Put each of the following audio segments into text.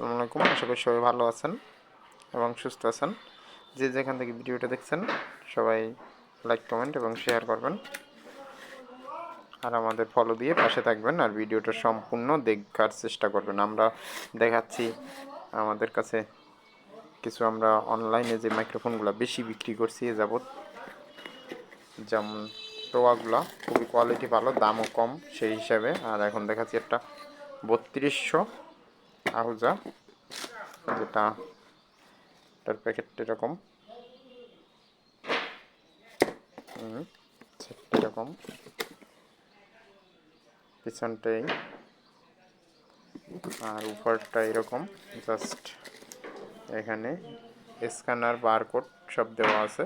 আসসালামু আলাইকুম। আশা করি সবাই ভালো আছেন এবং সুস্থ আছেন। যে যেখান থেকে ভিডিওটা দেখছেন সবাই লাইক, কমেন্ট এবং শেয়ার করবেন, আর আমাদের ফলো দিয়ে পাশে থাকবেন, আর ভিডিওটা সম্পূর্ণ দেখার চেষ্টা করবেন। আমরা দেখাচ্ছি আমাদের কাছে কিছু আমরা অনলাইনে যে মাইক্রোফোনগুলো বেশি বিক্রি করছি এ যাবৎ, যেমন টোয়াগুলা খুবই কোয়ালিটি ভালো, দামও কম সেই হিসাবে। আর এখন দেখাচ্ছি একটা 3200 আহুজা, যেটা এটার প্যাকেট এরকম এরকম, পিছনটাই আর উপরটা এরকম। জাস্ট এখানে স্ক্যানার, বারকোড সব দেওয়া আছে,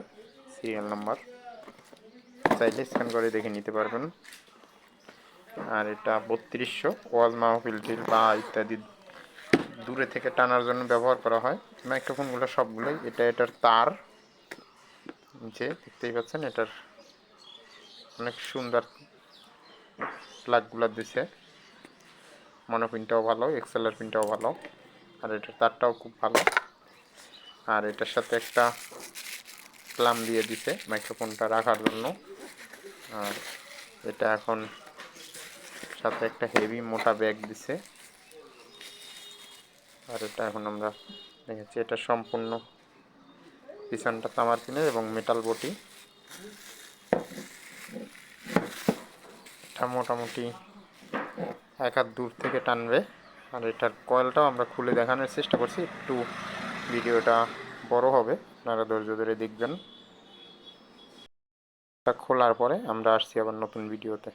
সিরিয়াল নাম্বার চাইলে স্ক্যান করে দেখে নিতে পারবেন। আর এটা 3200 ওয়াজ মাহফিল টিল বা ইত্যাদি দূরে থেকে টানার জন্য ব্যবহার করা হয় মাইক্রোফোনগুলো সবগুলোই। এটার তার যে দেখতেই পাচ্ছেন, এটার অনেক সুন্দর প্লাগগুলো দিছে, মনোপিনটাও ভালো, এক্সএলআর পিনটাও ভালো, আর এটার তারটাও খুব ভালো। আর এটার সাথে একটা ক্লাম দিয়ে দিছে মাইক্রোফোনটা রাখার জন্য। আর এটা এখন সাথে একটা হেভি মোটা ব্যাগ দিছে। আর এটা এখন আমরা দেখাচ্ছি, এটা সম্পূর্ণ পিছনটা তামার পিনের এবং মেটাল বটি। এটা মোটামুটি এক হাত দূর থেকে টানবে। আর এটার কয়েলটাও আমরা খুলে দেখানোর চেষ্টা করছি, একটু ভিডিওটা বড় হবে, আপনারা ধৈর্য ধরে দেখবেন। এটা খোলার পরে আমরা আসছি আবার নতুন ভিডিওতে।